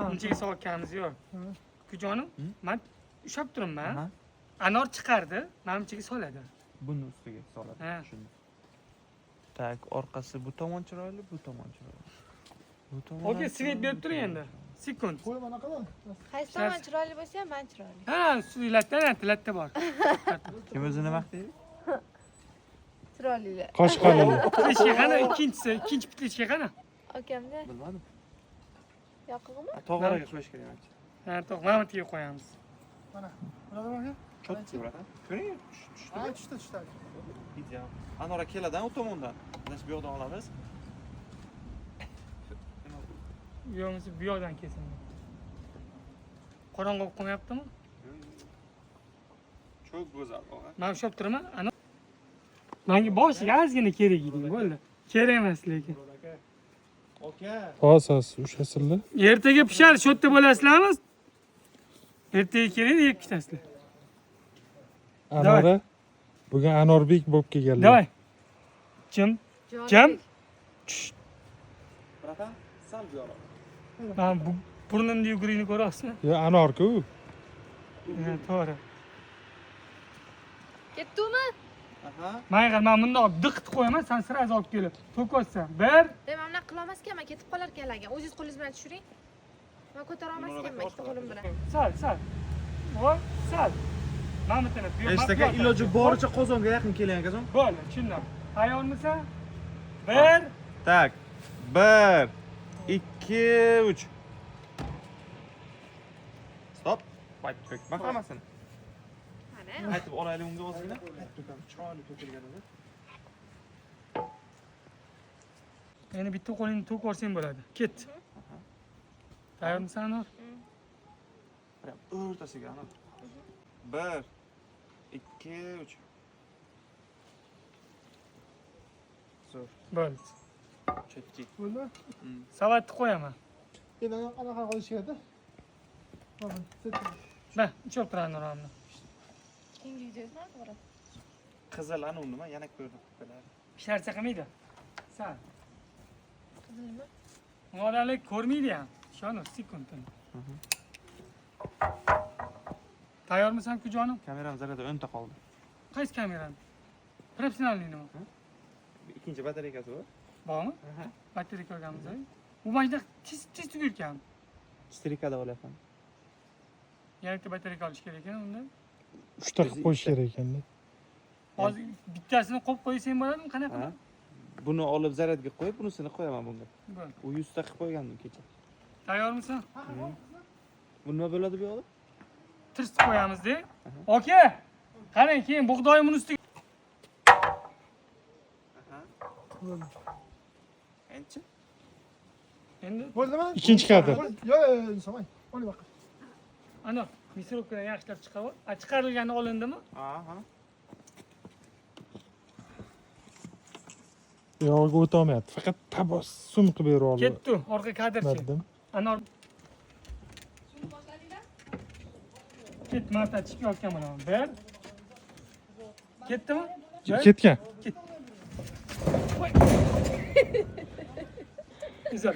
Bunchaga sog'kamiz yo'q. Kujonim, men ushab turibman. Anor chiqardi, men bunchaga soladi. Buni ustiga soladi. Ha. Tushundim. Tak, orqasi bu tomon chiroyli, bu tomon chiroyli. Bu tomon. Oke, svet berib turing endi. Sekund. Qo'yib anaqadan. Qaysi tomon chiroyli bo'lsa ham men chiroyli. Ha, suratda bor. Kim o'zini maqtaydi? Chiroylilar. Qosh qalin. Bitlishga qana, ikkinchi bitlishga qana. Akamda Bilmadim. yoqig'imi? Tog'araga qo'yish kerak menimcha. Ha, to'q, Mamatga qo'yamiz. Mana. Burada bak ya. Cho'tga bo'ladi. Ko'ring, Ha, tushdi. ideal. Anora keladi u tomondan. Biz bu yoqdan olamiz. Yo'qmisi bu yoqdan kesin. Qorong'i bo'lib qolmayaptimi? Çok go'zal, og'a. Men ushab turaman. Ana menga boshiga ozgina kerak edi, bo'ldi. Kerak emas lekin. Oka. Hozir ushasizlar. Ertaga pishar, shu yerda bo'lasizlarmi? Ertaga keling, yeb ketasizlar. Anora bugun Anorbek bo'lib kelganlar. Davay. Jim, jim. Bratan, sal bu yoqqa. Men bu burnimda yugurishni ko'ryapsizmi? Yo, Anorku. Ha, to'g'ri. Ketdimi? Aha. Men bundoq diqt qo'yaman, sen sirasi olib kelib to'kotsan. 1 Men bunaqa qila olmas ekanman, ketib qolar ekanlarga. O'zingiz qo'lingiz bilan tushiring. Men ko'tara olmas ekanman ikkita qo'lim bilan. Sal. Voy, sal. Men bitini bu yoqqa. Eshitaka iloji boricha qozonga yaqin keling akazon. Bo'ldi, tushundim. Tayyormisan? 1 Tak. 1 2 3. Stop. Bayt to'k. Bak hammasini. Mana. Aytib olaylik unga ozgina. Chiroyli to'kilganida. Endi bitta qo'lingni to'k ko'rsang bo'ladi. Ket. Tayyormisan, Anor? Prям o'rtasiga ana. 1 2 3. Zo'r. Bo'ldi. Chetki. Bo'ldi. Savatni qo'yaman. Endi anaqa qilish kerakda. Mana, setdi. Va, ushab tur Anorni. Keyingi videosini to'g'ri. Qizil anu nima? Yana ko'rdim. Pisharcha qilmaydi. Sal. Qizilmi? Odamlar ko'rmaydi ham. Ishonib, sekunddan. Tayyormisan, kujonim? Kameram zarada o'nta qoldi. Qaysi kamerani? Professionalnimi? Ikkinchi batareykasi bor. Bormi? Aha. Batarya ko'rganmiz. Bu mashina tez tugulgan. Strikada olyapman. Yana bitta batarya olish kerak ekan unda. 3 ta qilib qo'yish kerak ekanda. Hozir bittasini qo'yib qo'ysang bo'ladimi? Qanaqa? Ha. Buni olib zaryadga qo'yib, bunisini qo'yaman bunga. Bo'ldi. U 100 ta qilib qo'ygandim kecha. Tayyormisan? Bu nima bo'ladi bu yoqda? Tirst qo'yamiz-da. Oka. Qarang, keyin bug'doyimni ustiga. Bo'ldi. Endi Endi Bo'ldimi? Ikkinchi kadr. Yo'q, samay. Oling baqa. ana mikrofonni yaxshilab chiqarib, chiqarilgani olindimi? aha. Yog'iga o'tolmayapti. Faqat tabassum qilib bera oldi. Ketdi, orqa kadrchi. Berdim. Anor. Ket, marta chiqib yotgan mana. 1 Ketdimi? Ketgan. Güzel.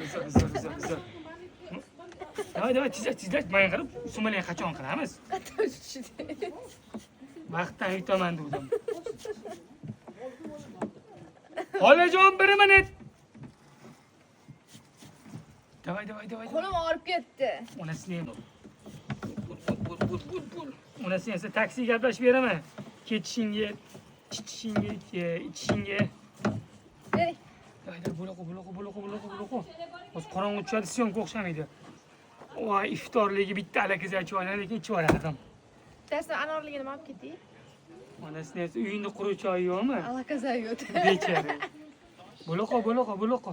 Davay, tizlash. Men qarab, sumalak qachon qilamiz? Vaqtdan yutaman dedim. Olajon 1 minut. Davay. Qo'lim og'rib ketdi. Onasini ham. Onasini esa taksi gaplashib beraman. Ketishingga, ichishingga. Bering. Davay, buloq. O'z qorong'i tushadi, syomka o'xshamaydi. Voy, iftorligi bitta alakazak ichib olgan, lekin ichib olardim. Bittasi anorligini olib ketdik. Onasini esa uyingda quruq choy yo'qmi? Alakazak yo'q. Bechara. Buloq.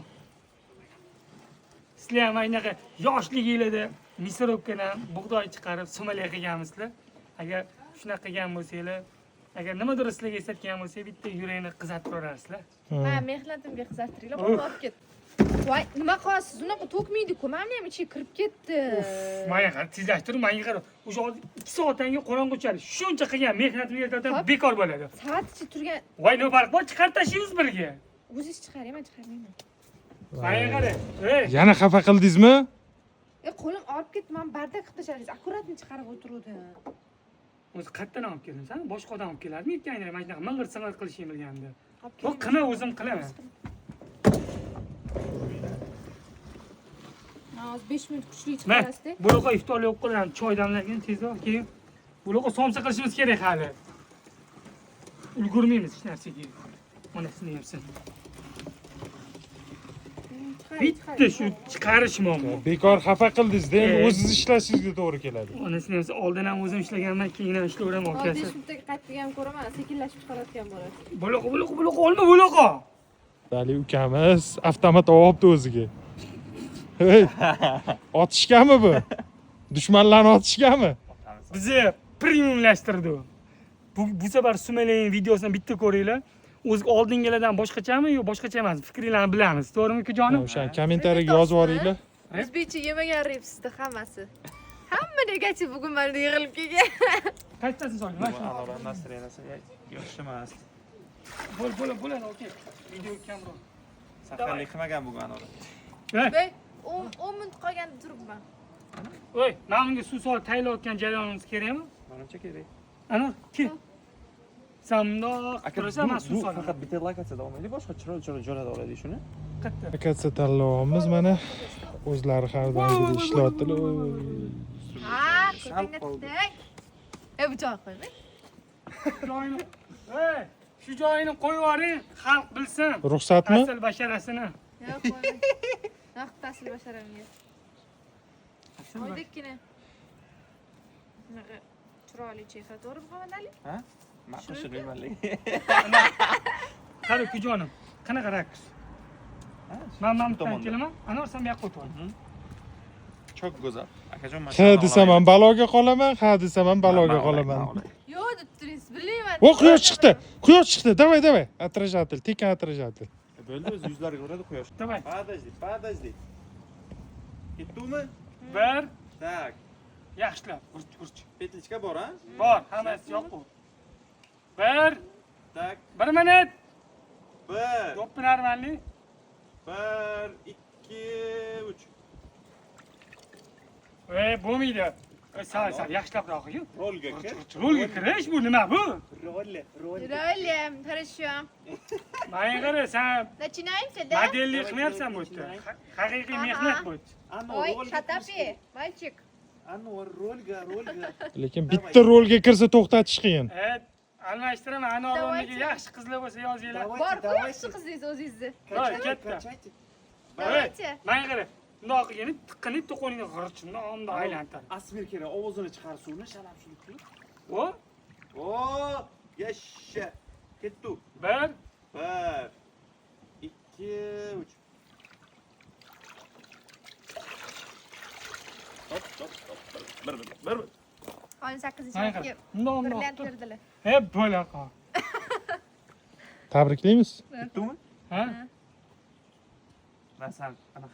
Sizlar ham aynaqa yoshliginglarda misorovkadan bug'doy chiqarib sumalak qilganmisizlar. Agar shunaqa qilgan bo'lsanglar, agar nimadir sizlarga eslatgan bo'lsa, bitta yurakni qizartirib o'rarsizlar. Ha, mehnatimga qizartiringlar, qo'lim olib ketdi. Voy, nima qilasiz? Unaqa to'kmaydi-ku. Mana ham ichiga kirib ketdi. Menga qarab, tezlashtirib, menga qarab. O'sha 2 soatdan keyin qorong'i tushadi. Shuncha qilgan mehnatimni yerdan bekor bo'ladi. Soat ichi turgan. Voy, nima farq bor? Chiqarib tashlaymiz birga. O'zingiz chiqaring, men chiqarmayman. Menga qarab. Ey, Yana xafa qildingizmi? Qo'lim olib ketdi. Men bardak qilib tashladingiz. Akkuratni chiqarib o'tiruvdim. O'zi qayerdan olib kelding sen? Boshqa odam olib keladimi? Yetganingda mana shunaqa ming'ir sing'ir qilishing bilganda. Olib Bu keling. qina o'zim qilaman. Hozir 5 minut kuchli Mana chiqarasiz-da. bunaqa iftorlik o'qib qo'ygan choy damlagan tezroq keyin bunaqa somsa qilishimiz kerak hali. Ulgurmaymiz hech narsaga. Mana shuni yapsan. Bitta shu chiqarish muammo. Bekor xafa qildingiz-da, endi E. o'zingiz ishlashingizga to'g'ri keladi. Mana shuni yapsan. Oldin ham o'zim ishlaganman, keyin ham ishlayveraman Hozir ukasi. 5 minutga qaytib ham ko'raman. Sekinlashib chiqarayotgan bo'ladi. Bunaqa olma bunaqa. Dali ukamiz avtomat olibdi o'ziga. Hey, otishgami bu? Dushmanlarni otishgami? Bizni premiumlashtirdi u. Bu safar Sumalayning videosini bitta ko'ringlar. O'zi oldingilardan boshqachami yo boshqacha emas? Fikringlarni bilamiz. To'g'rimi ukajonim? O'shani kommentariyaga yozib yuboringlar. O'zbekcha yemagan repsizda hammasi. Hamma negachi bugun mana yig'ilib kelgan. Qayerdasin so'ng? Mana shu. Anor настроенияsi yaxshi emas. Bo'ladi, okey. Video kamera. Saharlik qilmagan bugun Anor. Voy, 10 minut qolganda turibman. Voy, men unga suv solib tayyorlayotgan jarayonimiz kerakmi? Menimcha kerak. Ana, kel. Sen bundoq turasan, men suv bu solaman. faqat bitta lokatsiyada olmaydi, boshqa joylarda oladi shuni. Qayerda? Lokatsiya tanlovimiz mana o'zlari har doimgidek ishlayaptilar. Ha, ko'tingni tutdik. Bu joy qo'yma. Joyini. Ey, shu joyini qo'yib yuboring, xalq bilsin. Ruxsatmi? Asl basharasini. Yo'q, qo'yma. Naqd tasl basharamga. Oydekkina. Bunaqa chiroyli chehra to'g'ri Muhammadali? Ha? Maqtashi qiymatli. Qani kujonim, qanaqa raqs? Men bilan kelaman. Anor sen bu yoqqa o'tir. Çok güzel. Akajon Ha desam ham baloga qolaman, ha desam ham baloga qolaman. Yo'q deb turingiz, bilmayman. O quyosh chiqdi. Quyosh chiqdi. Давай. Отражатель, tekin отражатель. Bo'ldi o'zi yuzlariga uradi quyosh. Давай. Подожди. Ketdimi? Bir, Tak. yaxshilab, urch. Petlichka bor, ha? Bor, hammasi yo'q. Bir, Tak. 1 minut. 1, Do'ppinarmanli. 1, 2, 3. Bo'lmaydi. Sal, yaxshilabroq yu. Rolga kir. Rolga kirish bu nima bu? Rolle. Rolim, хорошо. Menga qara, sen Начинаемся, да? modellik qilmayapsan bu yerda. Haqiqiy mehnat bu. Ой, shatapi, мальчик. Anor rolga. Lekin bitta rolga kirsa to'xtatish qiyin. Almashtiraman. Anor o'rniga yaxshi qizlar bo'lsa yozinglar. Bor, yaxshi qizingiz o'zingizni. Voy, ketdi. Давайте. Menga qara. Bundoq qilgani tiqqinib to'qo'ningga g'irchini omda aylantiradi. Asmir kerak, ovozini chiqar suvni, shalab shuni qil. O, Yasha. Ketdi. 1, 1, 2, 3. Hop. 1. Oyun 8 menga qara. Bundoq birlantirdilar. Hep bo'laqa. Tabriklaymiz. Ketdimi? Ha? Ben sen ana.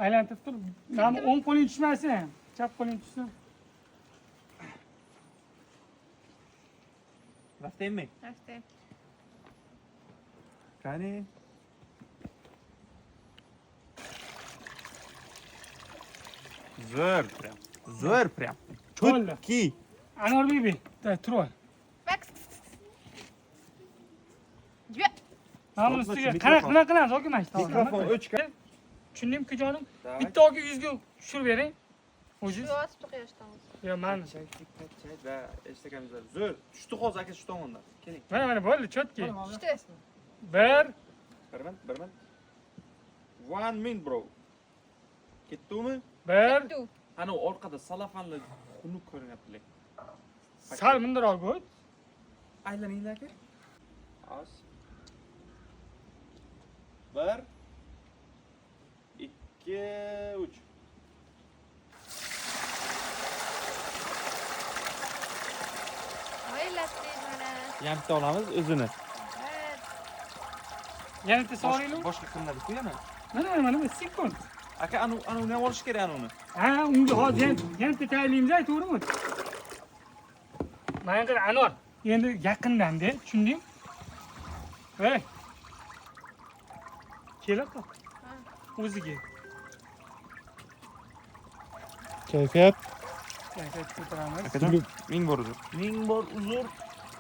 Aylantirib tur. Mana o'ng qo'ling tushmasin. Chap qo'ling tushsin. Raftaymi? Rafte. Qani? Zo'r prям. Bo'ldi. Chutki. Anor bibi, tur ol. Max. Jua. Mana buni ustiga qanaqa nima qilamiz, oka mana shu. Mikrofon o'chgan. Tushundingmi kujonim? Bitta oka yuzga tushirib bering. O'zingiz. Shu otib qo'yashdan. Yo, mana. Va eshitganimizda zo'r. Tushdi hozir aka shu tomondan. Keling. Mana bo'ldi, chotki. İşte. 1, Bir min. 1 min bro. Ketdimi? 1. Du. Ana orqada salafanli xunuk ko'rinyapti. Sal mundoq o't. Aylaninglar aka. Az. 1 2 3. Oylatdik mana. Yampta olamiz o'zini. Evet. Yana bitta so'raylik. Boshqa qilmadi-ku yana. Mana sekund. Aka anu nima olish kerak uni? Ha, unga hozir yana bitta tayyorlaymiz, to'g'rimi? Mana qara Anor, endi yaqindan-da, tushunding? Hey. Kelaqa. O'ziga. Kayfiyat. Kayfiyat ko'taramiz. Akajon, ming bor uzr. Ming bor uzr.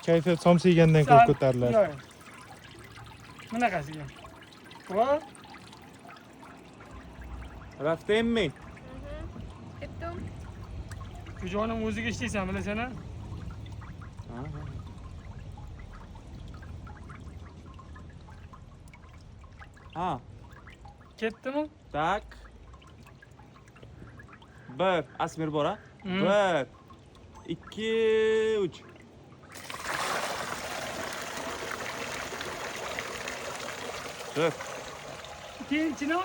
Kayfiyat somsa yegandan ko'p ko'tarilar. Yo'q. Bunaqasiga. Voy, Raftemmi? Ketdim. Kujonim o'ziga ishlaysan bilasan-a? Ha, Ketdimi? tak. Bir, Asmir bor ha? Hmm. 1 2 3. Dur. Keyin chino,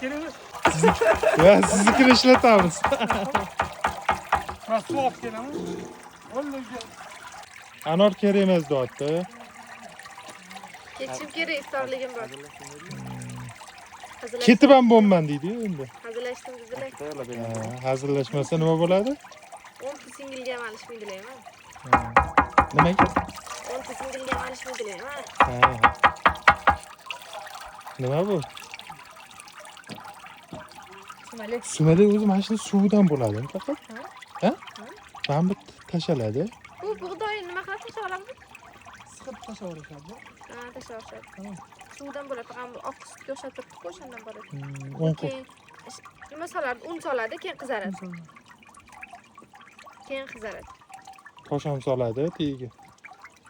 kerak emas. Va siznikini ishlatamiz. Men suv olib kelaman. O'ldirga. Anor kerak emas deyapti. Ketishim kerak, iftorligim bor. Ketib ham bo'lman deydi-yu endi. Hazillashdim dedilar. Ha, hazillashmasa nima bo'ladi? 10 singilga ham alishmaydilar-mi? Nimaga? 10 singilga ham alishmaydilar-mi? Ha. Nima bu? Sumalak. Sumalak o'zi mana shu suvdan bo'ladi faqat. Ha? Mana bu tashaladi. Bu bug'doy nima qilib tashlab olamiz? Siqib tashlaverishadi. Ha, tashlab olishadi. Suvdan bo'ladi, faqat bu oq sutga o'xshab turibdi-ku, o'shandan bo'ladi. O'n Keyin nima soladi? Un soladi, keyin qizaradi. Keyin qizaradi. tosh ham soladi tagiga.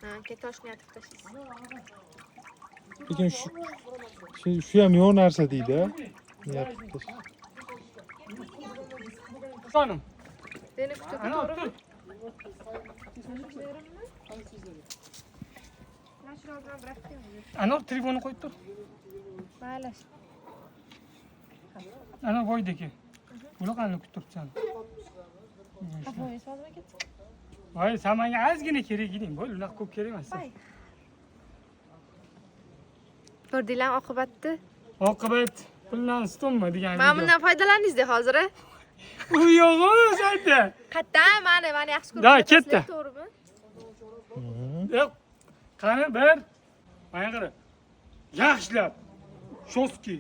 Ha, keyin toshni yotib tashlaysiz. Lekin shu ham yo'q narsa deydi. Xonim, Seni kutib ana to'g'rimi? tur. Anor telefonni qo'yib tur. Mayli. Ana voydagi. Uloqani kutib turibsan. Qafoyingiz hozir ketdi. Voy, sen menga ozgina kerak eding. Bo'l, unaqa ko'p kerak emas. Ko'rdinglarmi oqibatni? Oqibat puldan ustunmi degan Mana bundan foydalandingizda hozir. U yo'q, saytda. Qayerdan mani yaxshi Da, ko'rib ketdi. to'g'rimi? Yo'q. Qani bir. Mana qara. Yaxshilab. Shoski.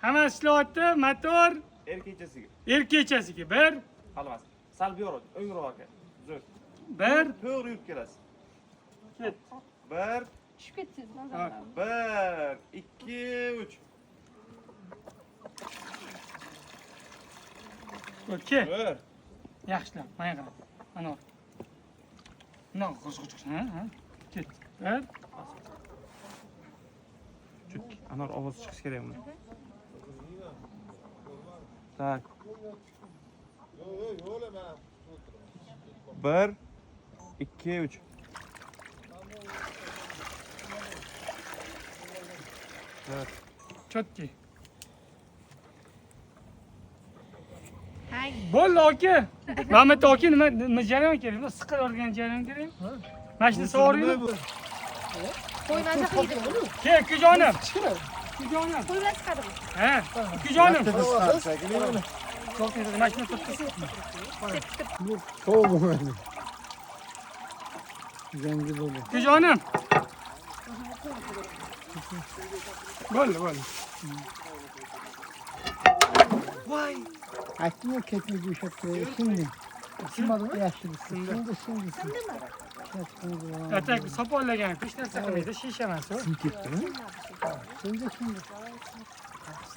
Hamma ishlayapti, motor Erkechasiga. bir, Xalmas. Sal bu yo'q, o'ngroq aka. Zo'r. bir, To'g'ri yurib kelasiz. ket. 1 Tushib ketdingiz, 1 2 3. Okey. Zo'r. Yaxshilab, mana qara. Ana. Bunaqa qo'shqo'sh, ha? Ket. Bir, Chutki. Anor ovoz chiqish kerakmi? Tak. 1 2 3. chotki. Hay. Bo'ldi aka. Mahmud aka nima jarayon kerak? Siqib olgan jarayon kerak? Mana shuni sovuraymi? Qo'y maza qildi. Kel, kujonim. Kujonim. Qo'y bilan chiqadimi? Ha, kujonim. Mana shuni tutib. Soğuk böyle. Zengi böyle. Kujonim. Bo'ldi. Voy. Açtım ya ketini bu şekilde. Şimdi. Isınmadı mı? Yaşlı. Şimdi. Atak sopollagan, hech narsa qilmaydi, shisha emas u. Şimdi.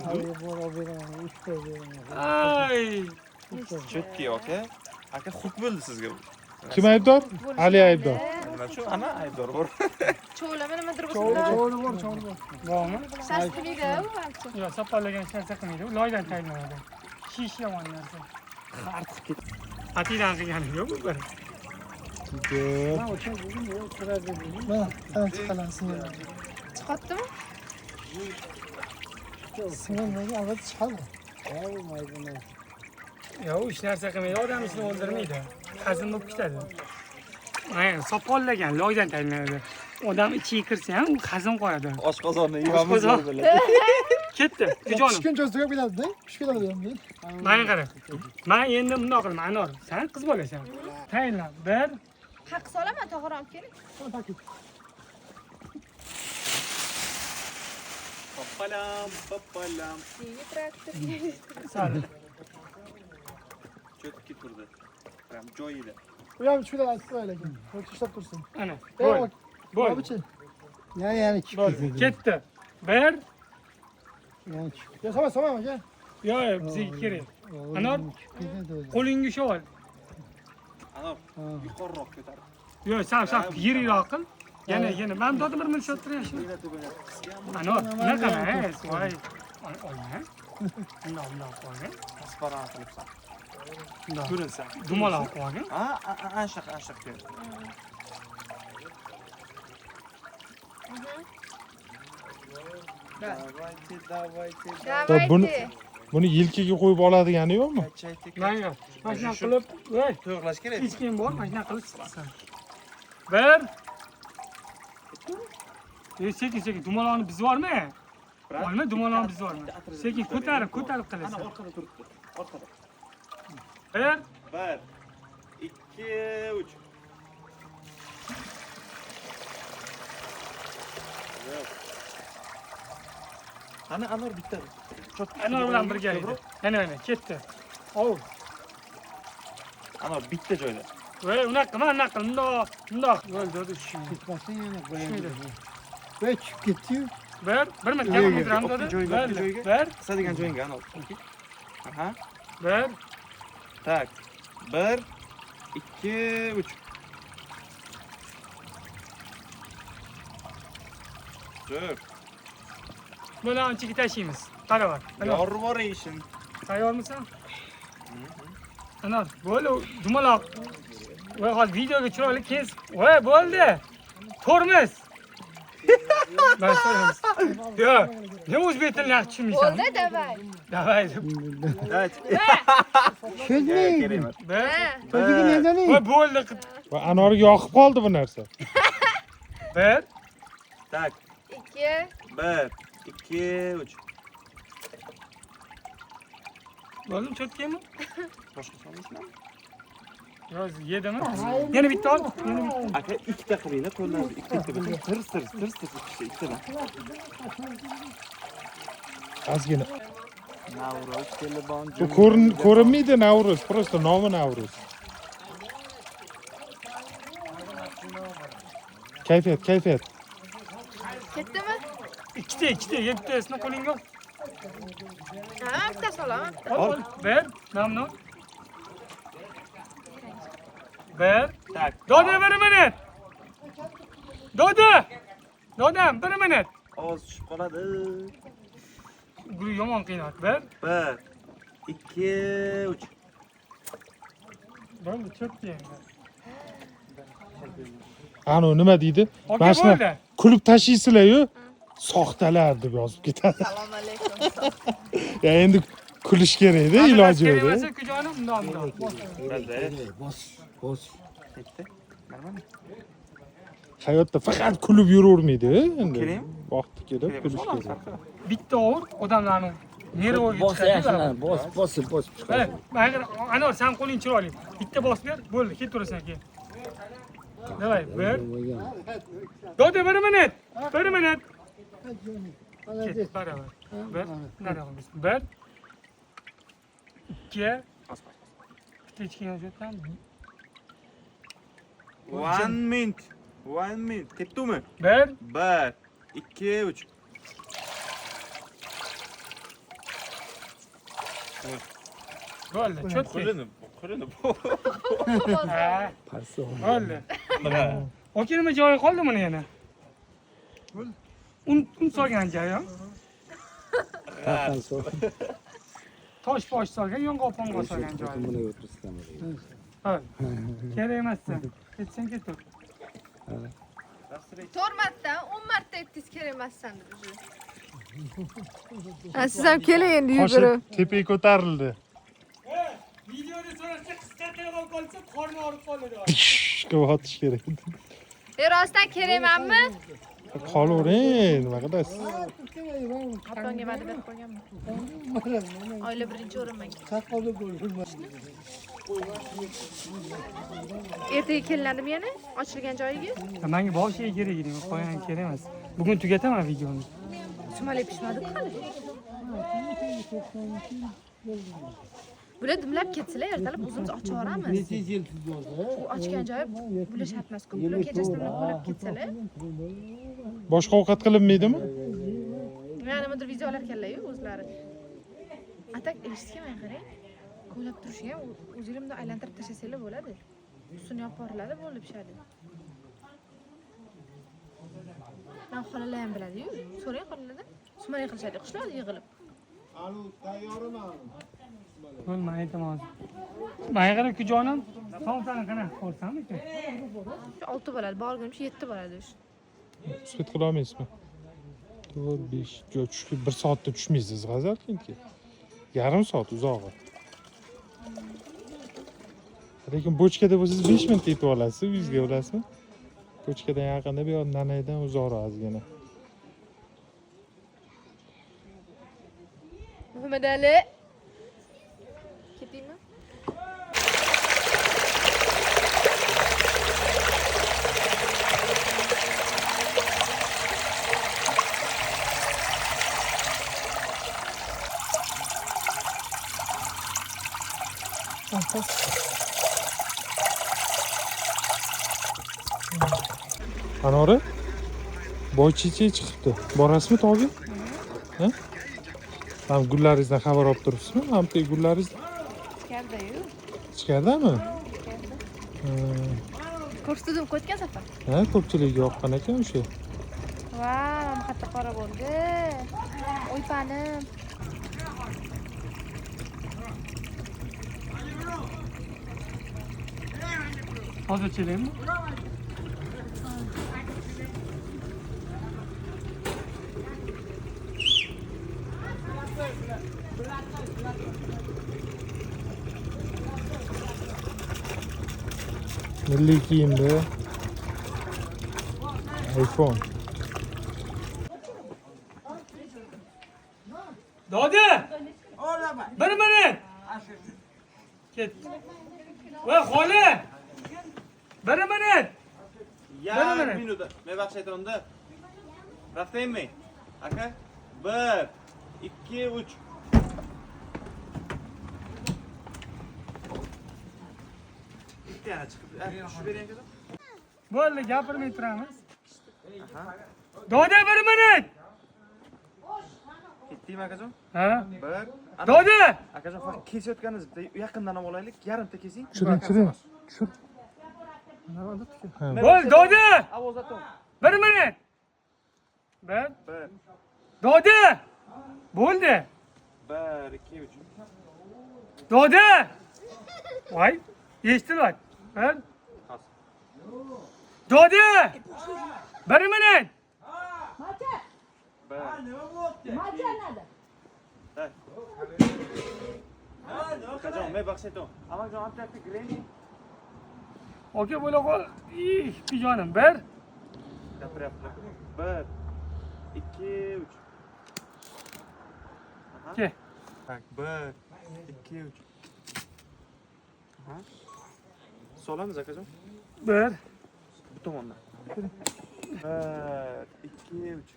Abi bu arada üç böyle. Ay. Chutki aka. Aka xuk bo'ldi sizga. Kim aybdor? Ali aybdor. Mana shu ana aybdor bor. Cho'lama nimadir bo'lsa. Çoğulu var. Bormi? Shashtimaydi u balki. Yo'q, sopollagan hech narsa qilmaydi. U loydan tayyorlanadi. Shish yomon narsa. Ortiq ket. Atidan qilgani yo'q bu bir. Chiqib. Ben sana çıkalan sınır. Chiqatdimi? Sınır neydi? Ama çıkalım. Olmay bunu. Yo'q, hech narsa qilmaydi. Odam ishni o'ldirmaydi. Hazm bo'lib ketadi. Mana sopollagan, loydan tayyorlanadi. Odam ichiga kirsa ham u hazm qiladi. Oshqozonni yeyamiz Oshqozon. bo'ladi. Ketdi, jonim. Pişkin çözdüğü biladi değil? Pişkin alıyorum değil. Mana qara. Men endi bundoq qilaman, Anor. Sen qiz bolasan. Tayinla. Bir, Haq solaman, to'g'ri olib keling. Pappalam. Yeni traktor. sal. Joyida. Bu ham shunday aytib qo'yaylik. Yo'q ishlab tursin. Ana. Ey, Bo'l. Bo'l. Bobichi. Yani chiqib Bo'ldi. Ketdi. Bir. Yani chiqib. Ya sama aka. Yo'q, bizga kerak. Anor, qo'lingga ushlab ol. Anor, yuqoriroq ko'tar. Yo'q, sal yiriroq qil. Yana. Men dodi bir mil shottir yaxshi. Anor, unaqa emas. Voy. Olma. Bundoq qo'ygan. Transparent qilibsan. Ko'rinsa. Dumaloq qo'ygan. Anshaq kel. Давайте. Buni yelkaga qo'yib oladigani yo'qmi? Mana mashina qilib, voy, To'g'rilash kerak. hech kim bor, mashina qilib chiqsan. Bir. Sekin, dumaloqni biz bormi? Olma, dumaloqni biz bormi? Sekin ko'tarib qilasan. Ana orqada turibdi. Orqada. Bir. 1 2 3. Ana Anor bitta. Anor bilan birga edi. Mana, ketdi. Ov. Anor bitta joyda. Voy, unaqa qil, bundoq. Yo'l dodi shu. Ketmasin yana qo'yadi. Ve chiqib ketdi-yu. Bir minut gapim o'tiram dodi. Joyga. Bir. Qisadigan joyingga Anor. Aha. Bir. Tak. 1 2 3. Dur. Buni anchaga tashlaymiz. Qara bor. Yorvor ishim. Tayyormisan? Anor, bo'ldi, dumaloq. Voy, hozir videoga chiroyli kes. Voy, bo'ldi. Tormiz. Ben soramiz. Yo'q, ne o'zbek tilini yaxshi tushunmaysan? Bo'ldi, davay. Davay deb. Evet. Tushunmaydi. Bir. O'ziga nedani? Voy, bo'ldi. Va Anorga yoqib qoldi bu narsa. Bir. Tak. 2. 1 2 3. Bo'ldimi, cho'tkaymi? Boshqa solmaysizmi? Yo'q, yedimi? Yana bitta ol. Aka ikkita qilinglar, qo'llarni ikkita. Tirs ikkitadan. Ozgina. Navruz telefon. Bu ko'rinmaydi Navruz, просто nomi Navruz. Kayfiyat. Ketdimi? Ikkita, yettasini qo'lingga ol. Ha, bitta solaman. Ol. Bir. Mamnun. Bir. Tak. Doda, bir minut. Dodam, bir minut. Ovoz tushib qoladi. Guli yomon qiynat. Bir. 1 2 3. Bo'ldi, cho'kdi endi. Anu nima deydi? Aka Mana shuni bo'ldi. kulib tashlaysizlar-yu, soxtalar deb yozib ketadi. Assalomu alaykum. Ya endi kulish kerak-da, iloji yo'q. Kelmasa kujonim bundoq. Bos. Ketdi. Nima? Hayotda faqat kulib yuravermaydi endi. Kerakmi? Vaqti kelib kulish kerak. Bitta ovur odamlarni nervoga chiqadi. Bos. Anor, sen qo'ling chiroyli. Bitta bosib ber, bo'ldi, ketaverasan keyin. Davay, bir. Doda, bir minut. Ket, baravar. Bir. Nari qilamiz. Bir. Ikki. Bitta ichki yozyapman. 1 minute. 1 minute. Ketdimi? Bir. 1 2 3. Bo'ldi, cho'tki. Qo'lini. Ha. Bo'ldi. Oke, nima joyi qoldi mana yana? Un solgan joyi. Tosh solgan, yong'oq solgan joyi. Ha. Kerak emassan. Ketsang ketur. 4 marta, 10 marta aytdingiz kerak emassan deb. Siz ham keling endi yugurib. Qo'shib tepaga ko'tarildi. Videoda so'rashsa qisqartirib olib qolsa, qorni og'rib qoladi. Tishga otish kerak. Rostdan kerakmanmi? Qolavering, nima qilasiz? Otamga va'da berib qo'yganman. Oila birinchi o'rinmaga. Saqolib bo'ldi. Ertaga kelinadimi yana? Ochilgan joyiga? Menga boshiga kerak edi, qo'ygan kerak emas. Bugun tugataman videoni. Sumalak pishmadi-ku hali. Bular dumlab ketsalar, ertalab o'zimiz ochib yuboramiz. Necha yil siz bo'ldi? U ochgan joyi bular shart emas-ku. Bular kechasidan bo'lib ketsalar, Boshqa ovqat qilinmaydimi? yana nimadir videolar keladi o'zlari. Atak eshitganman qarang. Ko'lab turishga ham o'zingizdan aylantirib tashlasanglar bo'ladi. Ustini yopib yuboriladi, bo'lib pishadi. Men xolalar ham biladi-yu. So'rang xolalardan. Sumalak qilishadi, qishloqda yig'ilib. Bo'lmaydi hozir. Menga qara kujonim, saltani qana ko'rsammi-ku? 6 bo'ladi, borguncha 7 bo'ladi. Suhbat qila olmaysizmi? 4, 5, jo tushib 1 soatda tushmaysiz g'azal chunki. Yarim soat uzog'i. Lekin bochkada bo'lsangiz 5 minutda yetib olasiz, uyingizga bilasizmi? Bochkadan yaqinda bu yoq nanaydan uzoqroq ozgina. Muhammad Ali. Ketdingmi? Anori boychicha chiqibdi. Borasizmi tog'i? Ha? Ham gullaringizdan xabar olib turibsizmi? Ham teg gullaringiz Keldi-yu. ichkaridami? Ko'rsatdim qo'ygan safar. Ha, ko'pchilik yoqqan ekan o'sha. Va, mana xatta qora bo'ldi. Oy panim. Hozir chelaymi? Milliy kiyimda iPhone. Dodi! Bir minut. Ket. Va xola! Bir minut. Yarim minuta. Men vaqt shaytonda. Raftaymi? Aka? 1, 2, 3. Bitta yana chiqib. Tushib bering aka. Bo'ldi, gapirmay turamiz. Dodi, bir minut. Ketdingmi akajon? Ha? 1. Dodi! Akajon faqat kesayotganingiz yaqindan ham olaylik. Yarimta kesing. Tushiring. Tushir. Bo'l, Dodi! Ovozatom. Bir minut. Bir. 1, Dodi! Bo'ldi. 1, 2, 3. Dodi! Voy, eshitilyapti. Bir. Dodi! Bir minut. 1. Akajon, men vaqt shayton. Amajon antakni greni. Oka bo'la qol. Pijonim, bir. Gapiryaptilar. 1, 2, 3. Ke. Tak, 1, 2, 3. Aha. Solamiz akajon. Bir. Bu tomondan. 1, 2, 3.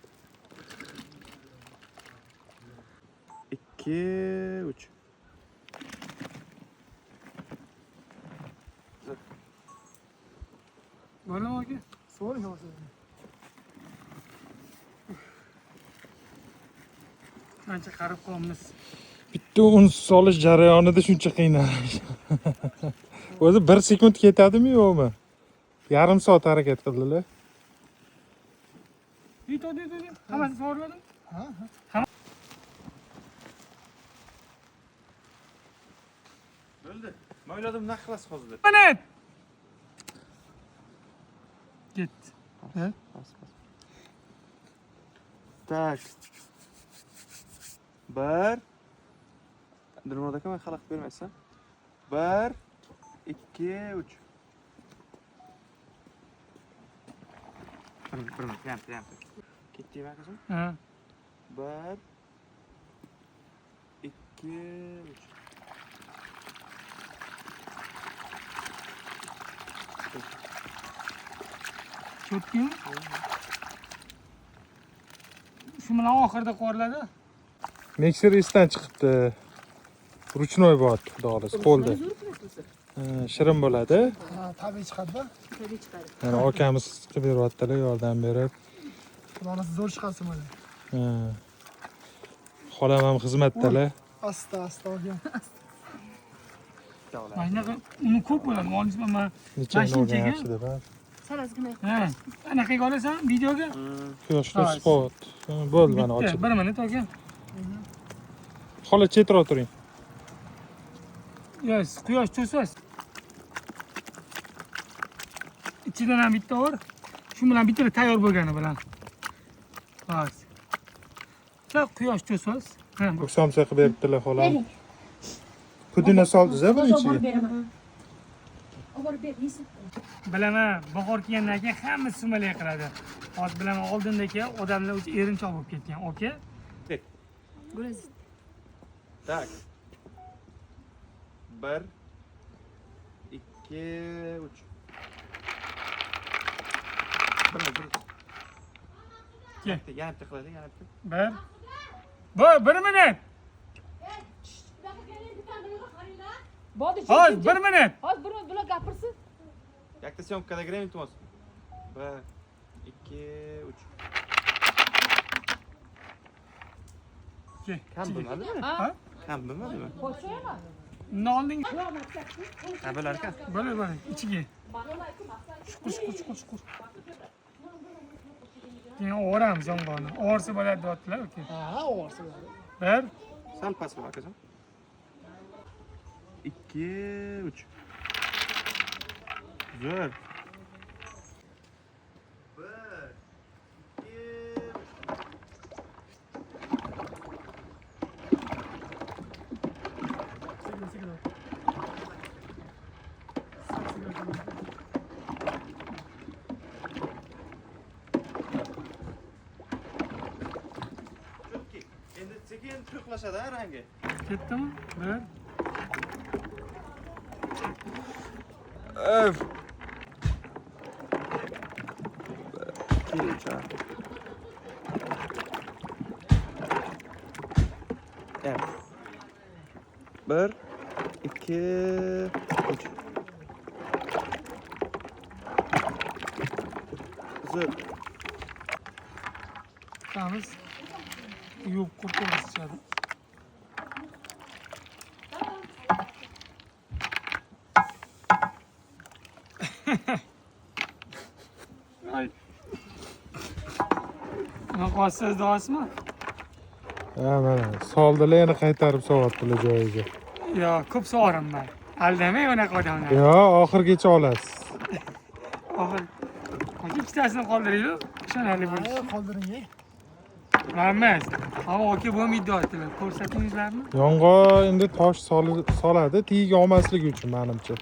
2, 3. Bo'ladimi aka? So'ring hozir. Ancha qarib qolamiz. Bitta un solish jarayonida shuncha qiynalish. O'zi 1 sekund ketadimi yo'qmi? Yarim soat harakat qildilar. Dodi. Hammasi savolladim. Bo'ldi. Men o'yladim naq qilasiz hozir deb. Minut. Ketdi. Ha? Bas. Tak. 1. Dilmurod aka, men xalaqit bermaysan. 1, 2, 3. Bir minut, yarim. Ketdingmi akajon? Ha. 1, 2, 3. Ketdingmi? Shu bilan oxirida qo'riladi. Mikser esdan chiqibdi. Ruchnoy bo'lyapti, xudo xohlasa, qo'lda. Shirin bo'ladi. Ha, tabiiy chiqadi-da. Mana akamiz qilib beryaptilar, yordam berib. Xudosi zo'r chiqadi mana. Ha. Xolam ham xizmatdalar. Asta olgan. Mana shunaqa uni ko'p bo'ladi. Olisizmi, men Necha Mashinchaga? olgan yaxshi deb. Sanasgina. ha, anaqaga olasan videoga. Quyoshli spot. Bo'ldi mana Bitta, ochib. 1 minut aka. Xola chetroq turing. Yes, quyosh to'sasiz. Ichidan ham bitta bor. Shu bilan bitta tayyor bo'lgani bilan. Bas. Tak quyosh to'sasiz. Ha, bu. Samsa qilib beribdilar xolam. Pudina soldingiz-a buni ichiga? Bilaman, bahor kelgandan keyin hamma sumalak qiladi. Hozir bilaman, oldindagi odamlar o'zi erinchoq bo'lib ketgan, oka. Gurez. Tak. 1 2 3. Kel. Yana bitta qiladi, yana bitta. Bir minut. Hozir 1 minut. Hozir bir minut bular gapirsin. Yakta syomkada giring, iltimos. 1 2 3. Kel. Kam bo'lmadimi? Ha? Kam bo'lmadimi? Qo'shaymi? Nolding. Ha, bo'lar ekan. Bo'lar, ichiga. Shukur. Keyin o'ramiz yong'oqni. O'rsi bo'ladi deyaptilar, aka. Ha, o'rsi bo'ladi. Bir. Sal pastroq akajon. 2 3. Zo'r. 1 2 Endi sekin to'qlashadi rangi. Ketdimi? Bir. Öf. Evet. 1 2 3. Zo'r. Qamiz. Yuvib qurtamiz ichadi. Ay. Maqosiz do'stmi? Ha, mana soldilar, yana qaytarib so'yaptilar joyiga. Yo, ko'p sovuraman. Aldamang unaqa odamlar. Yo, oxirgacha olasiz. Oxir. Aka ikkitasini qoldiringlar. Ishonarli bo'lish. Ha, qoldiring. Emas. Havo aka bo'lmaydi deyaptilar. Ko'rsatingizlarmi? Yong'oq endi tosh soladi, tiyik olmasligi uchun menimcha.